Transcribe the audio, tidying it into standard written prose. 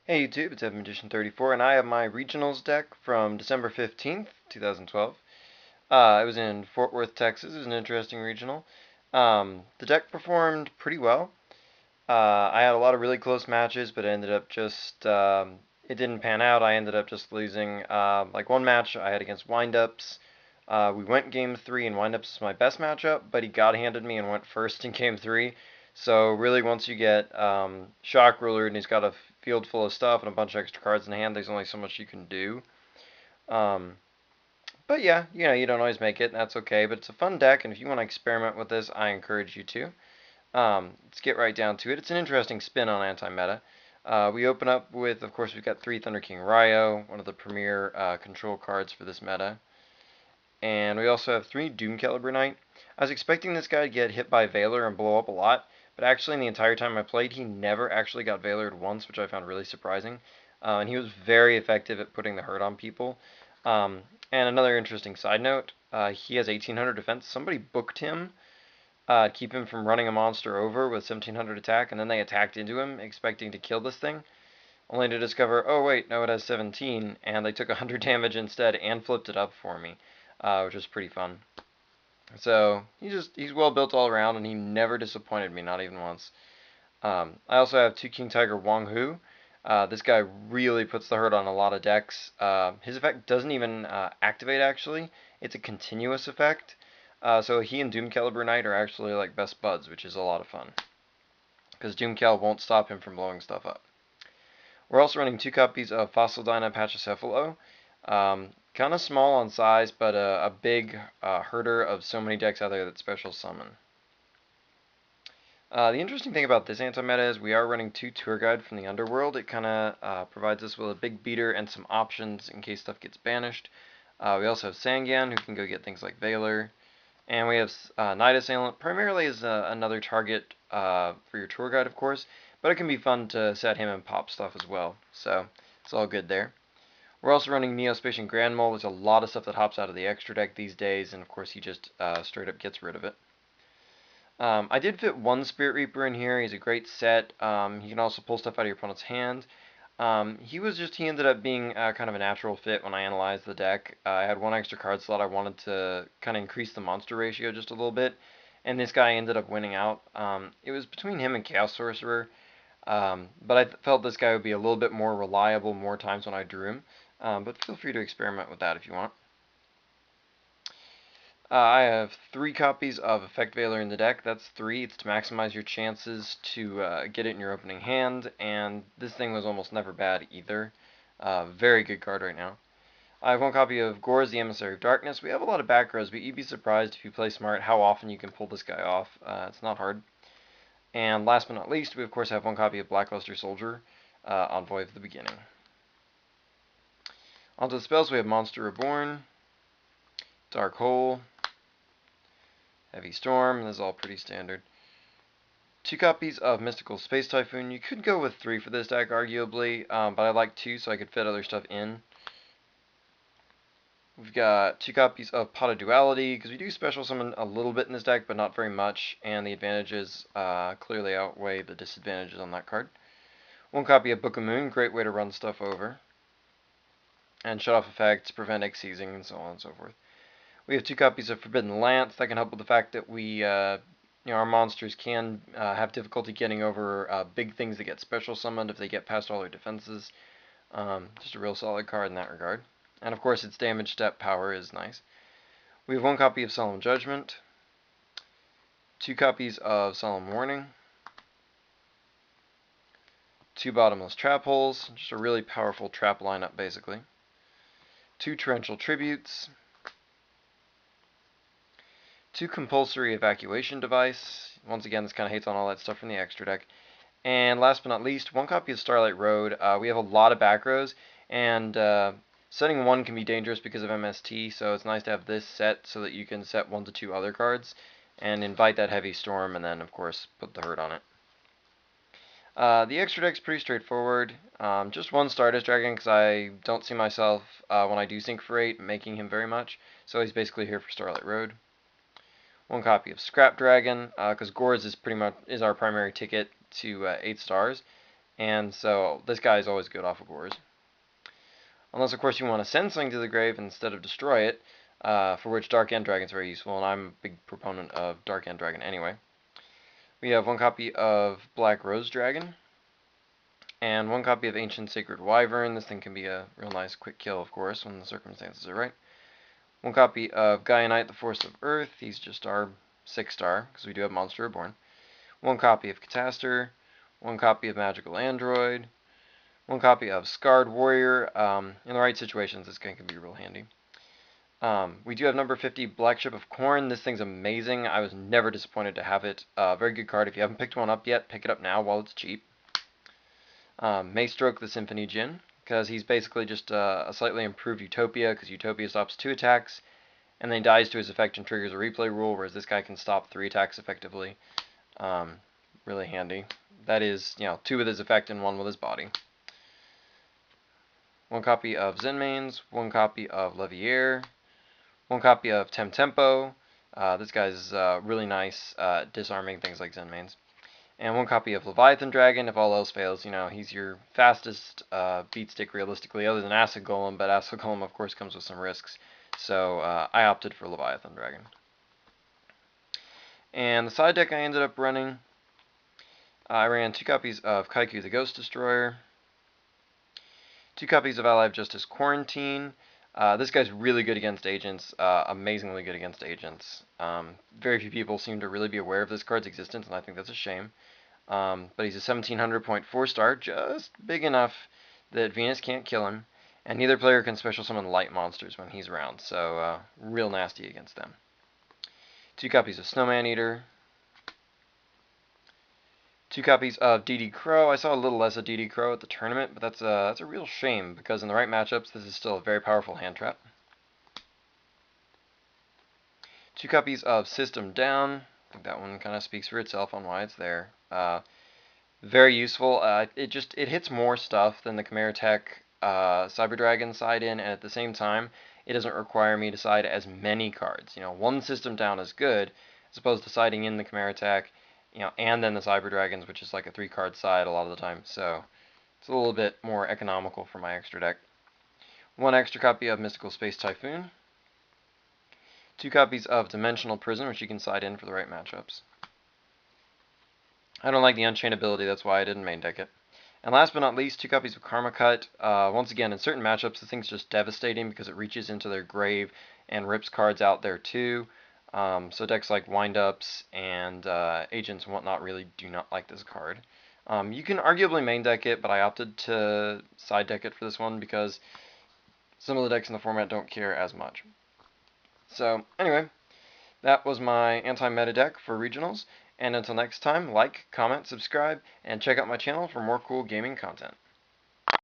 Hey YouTube, it's EvanMagician34, and I have my regionals deck from December 15th, 2012. It was in Fort Worth, Texas. It was an interesting regional. The deck performed pretty well. I had a lot of really close matches, but it ended up just, it didn't pan out. I ended up just losing. Like one match I had against Windups. We went game 3, and Windups is my best matchup, but he God-handed me and went first in game 3. So really, once you get Shock Ruler and he's got a field full of stuff and a bunch of extra cards in hand, there's only so much you can do. Um, but yeah, you don't always make it, and that's okay. But it's a fun deck, and if you want to experiment with this, I encourage you to. Let's get right down to it. It's an interesting spin on anti-meta. We open up with, of course, we've got 3 Thunder King Ryo, one of the premier control cards for this meta. And we also have 3 Doomcaliber Knight. I was expecting this guy to get hit by Valor and blow up a lot, but actually in the entire time I played, he never actually got Valored once, which I found really surprising. And he was very effective at putting the hurt on people. And another interesting side note, he has 1800 defense. Somebody booked him to keep him from running a monster over with 1700 attack, and then they attacked into him, expecting to kill this thing, only to discover, oh wait, no, it has 17, and they took 100 damage instead and flipped it up for me, which was pretty fun. So he's well built all around, and he never disappointed me, not even once. I also have 2 King Tiger Wong Hu. This guy really puts the hurt on a lot of decks. His effect doesn't even activate, actually. It's a continuous effect. So he and Doomcaliber Knight are actually like best buds, which is a lot of fun. Because Doomcal won't stop him from blowing stuff up. We're also running 2 copies of Fossil Dyna Pachycephalo. Kind of small on size, but a big herder of so many decks out there that special summon. The interesting thing about this anti-meta is we are running 2 Tour Guide from the Underworld. It kind of provides us with a big beater and some options in case stuff gets banished. We also have Sangan, who can go get things like Valor. And we have Night Assailant, primarily as another target for your Tour Guide, of course. But it can be fun to set him and pop stuff as well. So it's all good there. We're also running Neospatian Grand Mole. There's a lot of stuff that hops out of the extra deck these days, and of course he just straight up gets rid of it. I did fit 1 Spirit Reaper in here. He's a great set. He can also pull stuff out of your opponent's hand. He ended up being kind of a natural fit when I analyzed the deck. I had 1 extra card slot. I wanted to kind of increase the monster ratio just a little bit, and this guy ended up winning out. It was between him and Chaos Sorcerer, but I felt this guy would be a little bit more reliable more times when I drew him. But feel free to experiment with that if you want. I have 3 copies of Effect Valor in the deck. That's 3. It's to maximize your chances to get it in your opening hand, and this thing was almost never bad either. Very good card right now. I have 1 copy of Gorz, the Emissary of Darkness. We have a lot of back rows, but you'd be surprised if you play smart how often you can pull this guy off. It's not hard. And last but not least, we of course have 1 copy of Blackluster Soldier, Envoy of the Beginning. Onto the spells, we have Monster Reborn, Dark Hole, Heavy Storm. This is all pretty standard. 2 copies of Mystical Space Typhoon. You could go with 3 for this deck, arguably, but I like 2 so I could fit other stuff in. We've got 2 copies of Pot of Duality, because we do special summon a little bit in this deck, but not very much, and the advantages clearly outweigh the disadvantages on that card. 1 copy of Book of Moon, great way to run stuff over. And shut off effects, prevent X-seizing, and so on and so forth. We have 2 copies of Forbidden Lance. That can help with the fact that our monsters can have difficulty getting over big things that get special summoned if they get past all their defenses. Just a real solid card in that regard. And of course, its damage step power is nice. We have 1 copy of Solemn Judgment, 2 copies of Solemn Warning, 2 Bottomless Trap Holes, just a really powerful trap lineup basically, 2 Torrential Tributes, 2 Compulsory Evacuation Device. Once again, this kind of hates on all that stuff from the extra deck. And last but not least, 1 copy of Starlight Road. We have a lot of back rows, and setting 1 can be dangerous because of MST, so it's nice to have this set so that you can set 1 to 2 other cards and invite that Heavy Storm, and then, of course, put the hurt on it. The extra deck's pretty straightforward. Just 1 Stardust Dragon because I don't see myself, when I do Sync for 8, making him very much, so he's basically here for Starlight Road. 1 copy of Scrap Dragon, because Gorz is pretty much our primary ticket to 8 stars. and so this guy is always good off of Gores. Unless, of course, you want to send something to the grave instead of destroy it, for which Dark End Dragon is very useful, and I'm a big proponent of Dark End Dragon anyway. We have 1 copy of Black Rose Dragon, and 1 copy of Ancient Sacred Wyvern. This thing can be a real nice quick kill, of course, when the circumstances are right. 1 copy of Gaia the Force of Earth. He's just our 6-star, because we do have Monster Reborn. 1 copy of Catastor. 1 copy of Magical Android. 1 copy of Scarred Warrior. In the right situations, this guy can be real handy. We do have number 50, Black Ship of Corn. This thing's amazing. I was never disappointed to have it. Very good card. If you haven't picked one up yet, pick it up now while it's cheap. Maystroke the Symphony Djinn, because he's basically just a slightly improved Utopia, because Utopia stops 2 attacks, and then he dies to his effect and triggers a replay rule, whereas this guy can stop 3 attacks effectively. Really handy. That is, 2 with his effect and 1 with his body. 1 copy of Zenmaines, 1 copy of Levier, 1 copy of Temtempo. This guy's really nice disarming things like Zenmaines. And 1 copy of Leviathan Dragon. If all else fails, he's your fastest beat stick realistically, other than Acid Golem, but Acid Golem, of course, comes with some risks. So I opted for Leviathan Dragon. And the side deck I ended up running, I ran 2 copies of Kaiku the Ghost Destroyer, 2 copies of Ally of Justice Quarantine. This guy's really good against agents, amazingly good against agents. Very few people seem to really be aware of this card's existence, and I think that's a shame. But he's a 1700 4-star, just big enough that Venus can't kill him, and neither player can special summon light monsters when he's around, so real nasty against them. 2 copies of Snowman Eater. 2 copies of DD Crow. I saw a little less of DD Crow at the tournament, but that's a real shame, because in the right matchups, this is still a very powerful hand trap. 2 copies of System Down. I think that one kind of speaks for itself on why it's there. Very useful. It hits more stuff than the Chimera Tech Cyber Dragon side in, and at the same time, it doesn't require me to side as many cards. 1 System Down is good, as opposed to siding in the Chimera Tech, and then the Cyber Dragons, which is like a 3-card side a lot of the time. So it's a little bit more economical for my extra deck. 1 extra copy of Mystical Space Typhoon. 2 copies of Dimensional Prison, which you can side in for the right matchups. I don't like the Unchained ability, that's why I didn't main deck it. And last but not least, 2 copies of Karma Cut. Once again, in certain matchups, the thing's just devastating because it reaches into their grave and rips cards out there too. So decks like Wind-Ups and Agents and whatnot really do not like this card. You can arguably main deck it, but I opted to side deck it for this one because some of the decks in the format don't care as much. So anyway, that was my anti-meta deck for regionals. And until next time, like, comment, subscribe, and check out my channel for more cool gaming content.